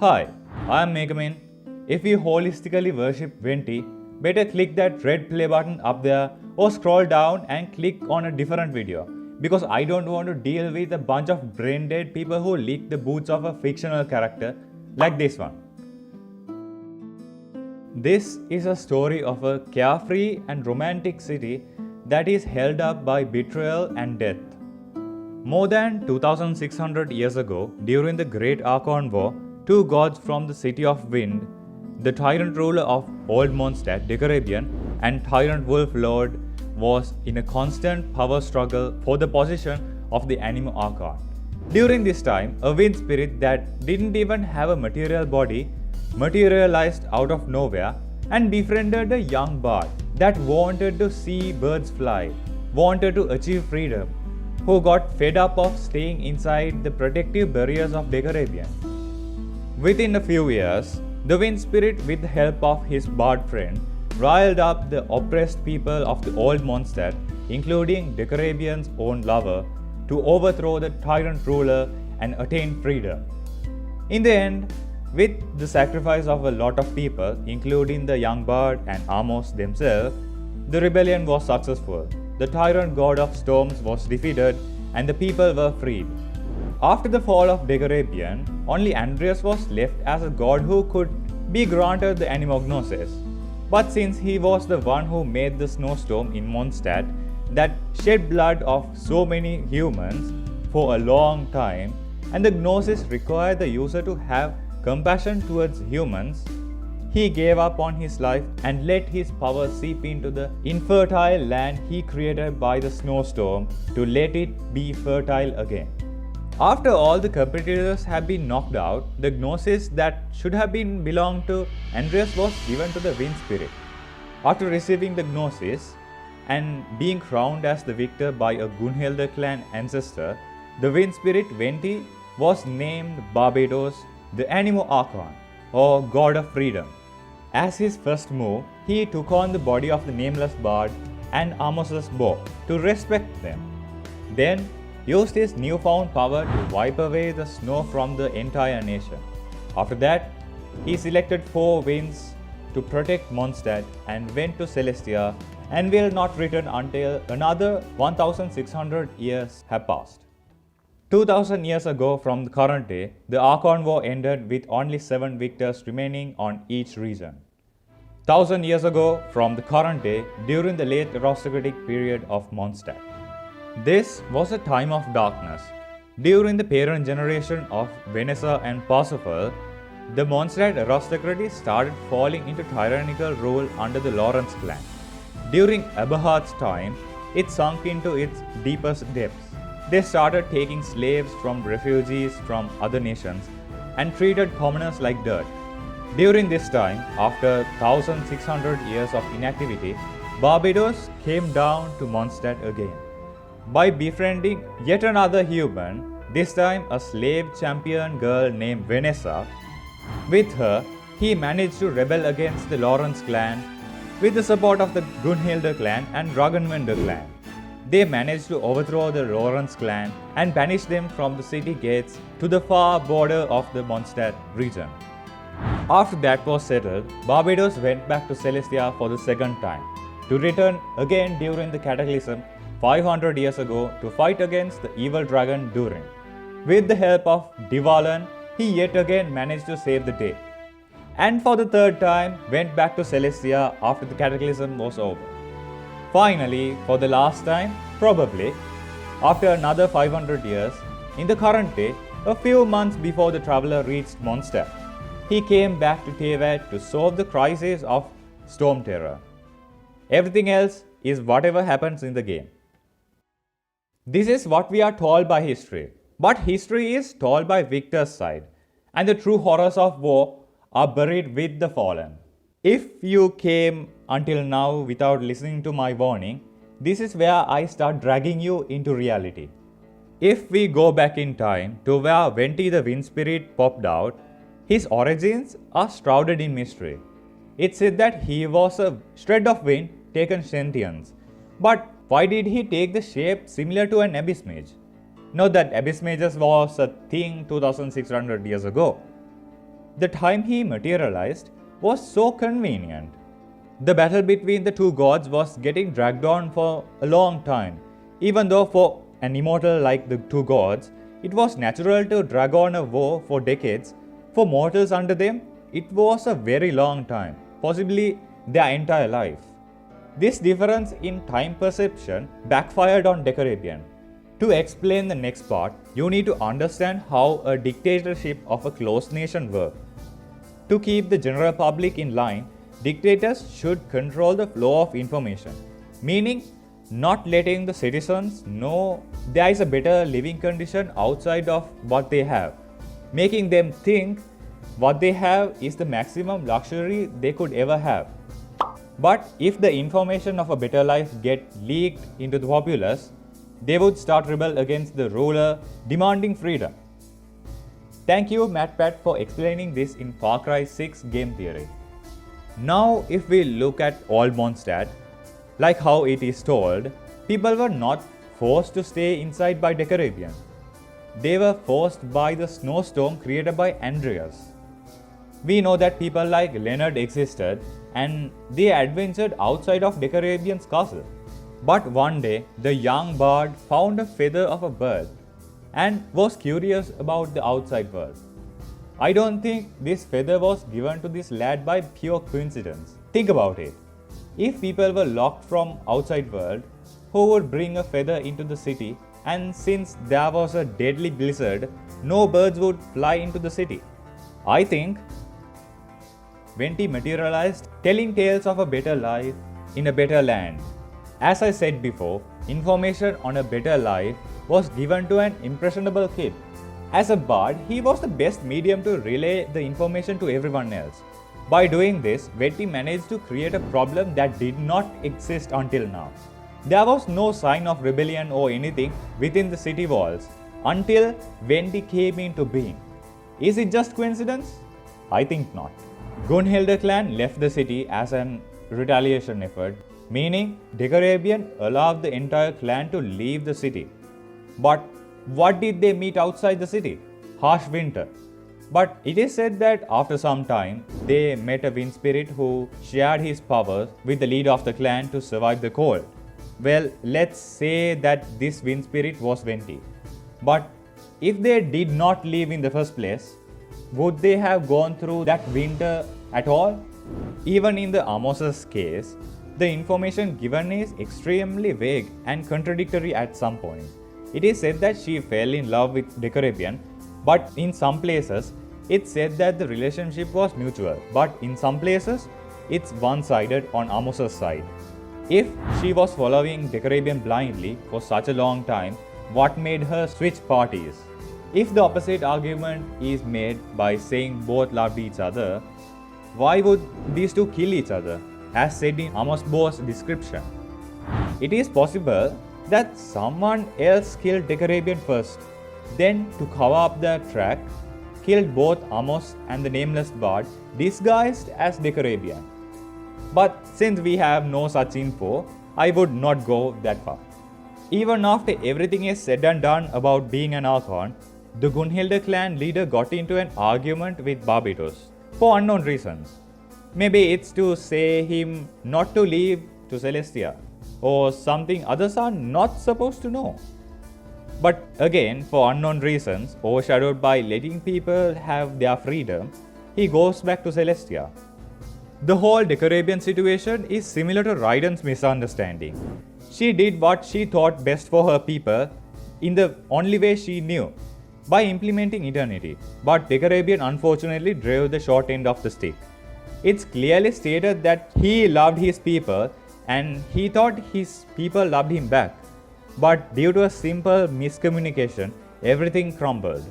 Hi, I am Megamin. If you holistically worship Venti, better click that red play button up there or scroll down and click on a different video because I don't want to deal with a bunch of brain dead people who lick the boots of a fictional character like this one. This is a story of a carefree and romantic city that is held up by betrayal and death. More than 2600 years ago, during the Great Archon War, two gods from the City of Wind, the tyrant ruler of Old Mondstadt, Decorabian, and tyrant wolf lord, was in a constant power struggle for the position of the Anemo Archon. During this time, a wind spirit that didn't even have a material body materialized out of nowhere and befriended a young bard that wanted to see birds fly, wanted to achieve freedom, who got fed up of staying inside the protective barriers of Decorabian. Within a few years, the wind spirit, with the help of his bard friend, riled up the oppressed people of the old Mondstadt, including Decorabian's own lover, to overthrow the tyrant ruler and attain freedom. In the end, with the sacrifice of a lot of people, including the young bard and Amos themselves, the rebellion was successful. The tyrant god of storms was defeated and the people were freed. After the fall of Decorabian, only Andreas was left as a god who could be granted the Anemognosis. But since he was the one who made the snowstorm in Mondstadt that shed blood of so many humans for a long time, and the Gnosis required the user to have compassion towards humans, he gave up on his life and let his power seep into the infertile land he created by the snowstorm to let it be fertile again. After all the competitors had been knocked out, the Gnosis that should have been belonged to Andreas was given to the wind spirit. After receiving the Gnosis and being crowned as the victor by a Gunhilda clan ancestor, the wind spirit Venti was named Barbados the Anemo Archon, or God of Freedom. As his first move, he took on the body of the nameless bard and Amos's bow to respect them. Then used his newfound power to wipe away the snow from the entire nation. After that, he selected 4 winds to protect Mondstadt and went to Celestia and will not return until another 1600 years have passed. 2000 years ago from the current day, the Archon War ended with only 7 victors remaining on each region. 1000 years ago from the current day, during the late aristocratic period of Mondstadt. This was a time of darkness. During the parent generation of Venessa and Parsifal, the Mondstadt aristocracy started falling into tyrannical rule under the Lawrence clan. During Eberhard's time, it sunk into its deepest depths. They started taking slaves from refugees from other nations and treated commoners like dirt. During this time, after 1600 years of inactivity, Barbados came down to Mondstadt again. By befriending yet another human, this time a slave champion girl named Venessa, with her, he managed to rebel against the Lawrence clan with the support of the Gunhilda clan and Ragnvender clan. They managed to overthrow the Lawrence clan and banish them from the city gates to the far border of the Mondstadt region. After that was settled, Barbados went back to Celestia for the second time, to return again during the Cataclysm 500 years ago to fight against the evil dragon Durin. With the help of Divalan, he yet again managed to save the day. And for the third time, went back to Celestia after the Cataclysm was over. Finally, for the last time, probably, after another 500 years, in the current day, a few months before the traveler reached Mondstadt, he came back to Teyvat to solve the crisis of Storm Terror. Everything else is whatever happens in the game. This is what we are told by history, but history is told by Victor's side, and the true horrors of war are buried with the fallen. If you came until now without listening to my warning, this is where I start dragging you into reality. If we go back in time to where Venti the wind spirit popped out, his origins are shrouded in mystery. It's said that he was a shred of wind taken sentience. But why did he take the shape similar to an abyss mage? Note that abyss mages was a thing 2600 years ago. The time he materialized was so convenient. The battle between the two gods was getting dragged on for a long time. Even though for an immortal like the two gods, it was natural to drag on a war for decades, for mortals under them, it was a very long time, possibly their entire life. This difference in time perception backfired on Decarabian. To explain the next part, you need to understand how a dictatorship of a closed nation works. To keep the general public in line, dictators should control the flow of information, meaning not letting the citizens know there is a better living condition outside of what they have, making them think what they have is the maximum luxury they could ever have. But if the information of a better life get leaked into the populace, they would start rebel against the ruler demanding freedom. Thank you MatPat for explaining this in Far Cry 6 game theory. Now if we look at old Mondstadt, like how it is told, people were not forced to stay inside by Decarabian. They were forced by the snowstorm created by Andreas. We know that people like Leonard existed and they adventured outside of Decarabian's castle. But one day, the young bard found a feather of a bird and was curious about the outside world. I don't think this feather was given to this lad by pure coincidence. Think about it. If people were locked from outside world, who would bring a feather into the city? And since there was a deadly blizzard, no birds would fly into the city. I think Venti materialized, telling tales of a better life in a better land. As I said before, information on a better life was given to an impressionable kid. As a bard, he was the best medium to relay the information to everyone else. By doing this, Venti managed to create a problem that did not exist until now. There was no sign of rebellion or anything within the city walls until Venti came into being. Is it just coincidence? I think not. Gunhilda clan left the city as an retaliation effort, meaning Decarabian allowed the entire clan to leave the city. But what did they meet outside the city? Harsh winter. But it is said that after some time, they met a wind spirit who shared his powers with the leader of the clan to survive the cold. Well, let's say that this wind spirit was Venti. But if they did not leave in the first place, would they have gone through that winter at all? Even in the Amos's case, the information given is extremely vague and contradictory at some point. It is said that she fell in love with Decarabian, but in some places, it's said that the relationship was mutual, but in some places, it's one-sided on Amos's side. If she was following Decarabian blindly for such a long time, what made her switch parties? If the opposite argument is made by saying both loved each other, why would these two kill each other, as said in Amos Bo's description? It is possible that someone else killed Decarabian first, then to cover up the track, killed both Amos and the nameless bard, disguised as Decarabian. But since we have no such info, I would not go that far. Even after everything is said and done about being an Archon, the Gunhilda clan leader got into an argument with Barbatos for unknown reasons. Maybe it's to say him not to leave to Celestia, or something others are not supposed to know. But again, for unknown reasons, overshadowed by letting people have their freedom, he goes back to Celestia. The whole Decarabian situation is similar to Raiden's misunderstanding. She did what she thought best for her people in the only way she knew, by implementing eternity. But Decarabian unfortunately drove the short end of the stick. It's clearly stated that he loved his people and he thought his people loved him back. But due to a simple miscommunication, everything crumbled.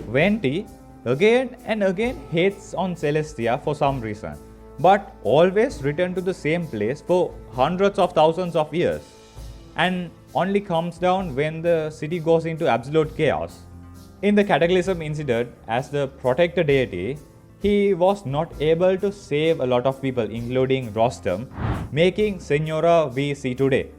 Venti again and again hates on Celestia for some reason, but always return to the same place for hundreds of thousands of years, and only comes down when the city goes into absolute chaos. In the Cataclysm incident, as the protector deity, he was not able to save a lot of people, including Rostam, making Senora we see today.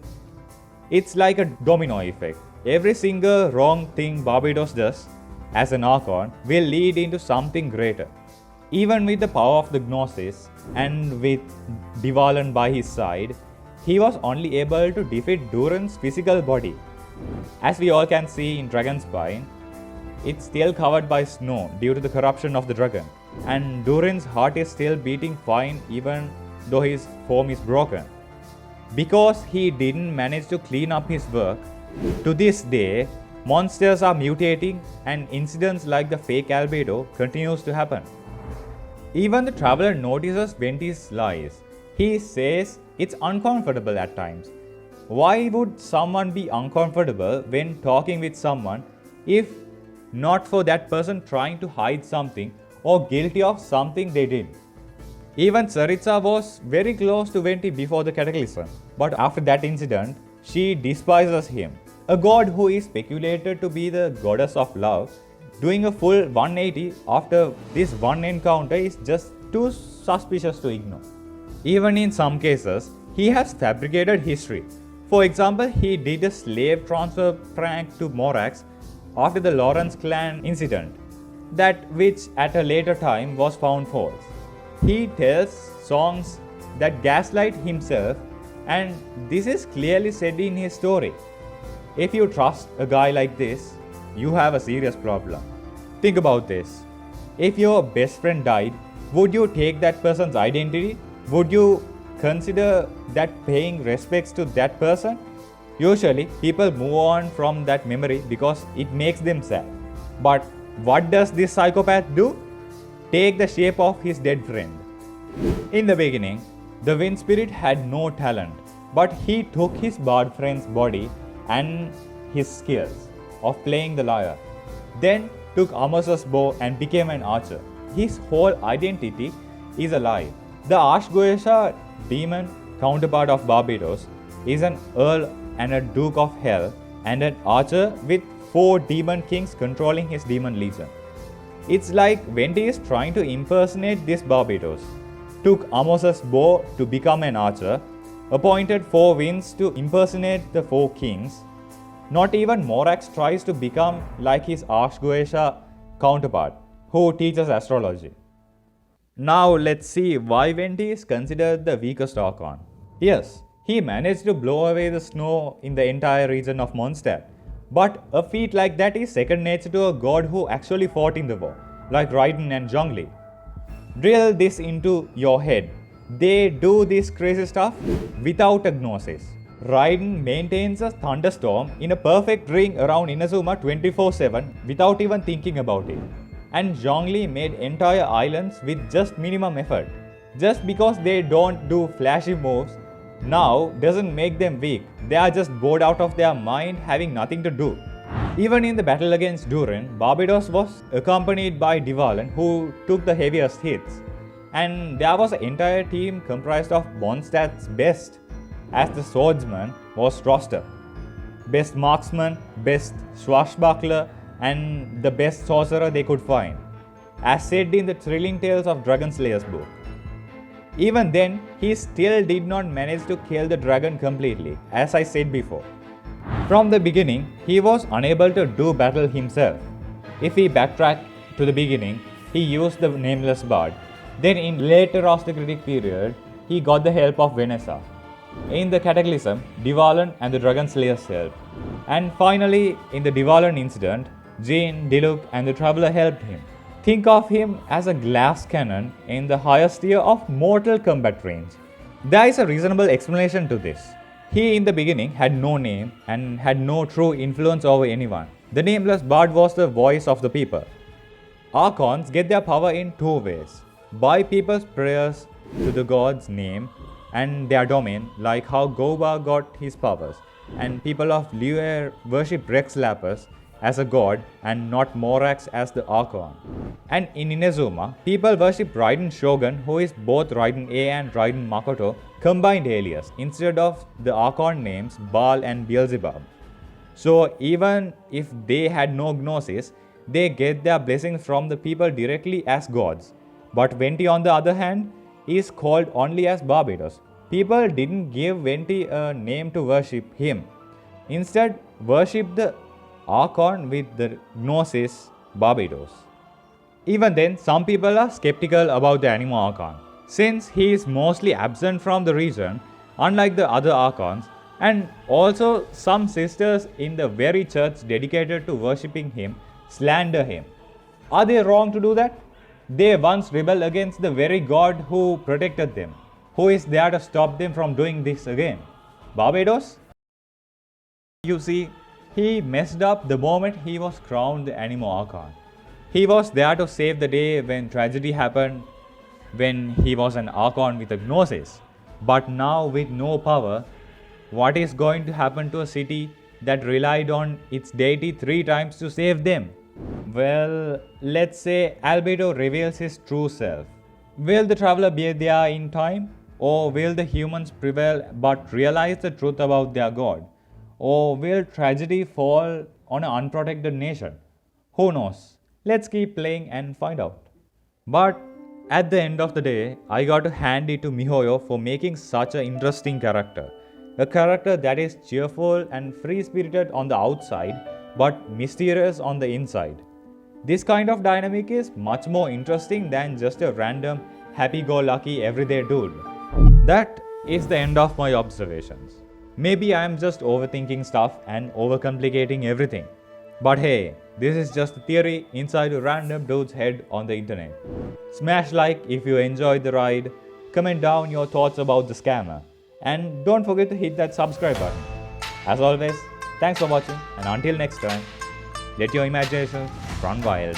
It's like a domino effect. Every single wrong thing Barbatos does as an Archon will lead into something greater. Even with the power of the Gnosis and with Divalan by his side, he was only able to defeat Durin's physical body. As we all can see in Dragonspine, it's still covered by snow due to the corruption of the dragon, and Durin's heart is still beating fine even though his form is broken. Because he didn't manage to clean up his work, to this day, monsters are mutating and incidents like the fake albedo continues to happen. Even the traveler notices Venti's lies. He says it's uncomfortable at times. Why would someone be uncomfortable when talking with someone if not for that person trying to hide something or guilty of something they did? Even Tsaritsa was very close to Venti before the cataclysm, but after that incident, she despises him. A god who is speculated to be the goddess of love, doing a full 180 after this one encounter is just too suspicious to ignore. Even in some cases, he has fabricated history. For example, he did a slave transfer prank to Morax after the Lawrence clan incident, that which at a later time was found false. He tells songs that gaslight himself, and this is clearly said in his story. If you trust a guy like this, you have a serious problem. Think about this. If your best friend died, would you take that person's identity? Would you consider that paying respects to that person? Usually, people move on from that memory because it makes them sad. But what does this psychopath do? Take the shape of his dead friend. In the beginning, the wind spirit had no talent, but he took his bard friend's body and his skills of playing the lyre. Then took Amos's bow and became an archer. His whole identity is a lie. The Ashgoesha demon counterpart of Barbados is an earl and a duke of hell and an archer with 4 demon kings controlling his demon legion. It's like Venti is trying to impersonate this Barbados. Took Amos's bow to become an archer, appointed 4 winds to impersonate the 4 kings. Not even Morax tries to become like his Ashgoesha counterpart, who teaches astrology. Now let's see why Venti is considered the weakest Archon. Yes, he managed to blow away the snow in the entire region of Mondstadt, but a feat like that is second nature to a god who actually fought in the war, like Raiden and Zhongli. Drill this into your head. They do this crazy stuff without a gnosis. Raiden maintains a thunderstorm in a perfect ring around Inazuma 24/7 without even thinking about it. And Zhongli made entire islands with just minimum effort. Just because they don't do flashy moves now doesn't make them weak. They are just bored out of their mind having nothing to do. Even in the battle against Durin, Barbados was accompanied by Divalan who took the heaviest hits. And there was an entire team comprised of Mondstadt's best, as the swordsman was Roster. Best marksman, best swashbuckler, and the best sorcerer they could find, as said in the thrilling tales of Dragon Slayer's book. Even then, he still did not manage to kill the dragon completely, as I said before. From the beginning, he was unable to do battle himself. If we backtrack to the beginning, he used the Nameless Bard. Then in later Aristocratic period, he got the help of Vanessa. In the Cataclysm, Divalan and the Dragon Slayers helped. And finally, in the Divalan incident, Jean, Diluc and the Traveler helped him. Think of him as a glass cannon in the highest tier of Mortal Kombat range. There is a reasonable explanation to this. He in the beginning had no name and had no true influence over anyone. The Nameless Bard was the voice of the people. Archons get their power in 2 ways. By people's prayers to the god's name and their domain, like how Goba got his powers, and people of Liyue worship Rex Lapis as a god and not Morax as the Archon. And in Inazuma, people worship Raiden Shogun, who is both Raiden A and Raiden Makoto combined alias, instead of the Archon names Baal and Beelzebub. So even if they had no gnosis, they get their blessings from the people directly as gods. But Venti on the other hand is called only as Barbados. People didn't give Venti a name to worship him. Instead, worship the Archon with the gnosis Barbados. Even then, some people are skeptical about the Anemo Archon, since he is mostly absent from the region, unlike the other Archons, and also some sisters in the very church dedicated to worshipping him slander him. Are they wrong to do that? They once rebelled against the very God who protected them. Who is there to stop them from doing this again? Barbados? You see, he messed up the moment he was crowned the Anemo Archon. He was there to save the day when tragedy happened, when he was an Archon with a gnosis. But now, with no power, what is going to happen to a city that relied on its deity 3 times to save them? Well, let's say Albedo reveals his true self. Will the traveler be there in time? Or will the humans prevail but realize the truth about their god? Or will tragedy fall on an unprotected nation? Who knows? Let's keep playing and find out. But at the end of the day, I got to hand it to Mihoyo for making such an interesting character. A character that is cheerful and free spirited on the outside, but mysterious on the inside. This kind of dynamic is much more interesting than just a random happy go lucky everyday dude. That is the end of my observations. Maybe I am just overthinking stuff and overcomplicating everything. But hey, this is just a theory inside a random dude's head on the internet. Smash like if you enjoyed the ride, comment down your thoughts about the scammer, and don't forget to hit that subscribe button. As always, thanks for watching, and until next time, let your imagination run wild.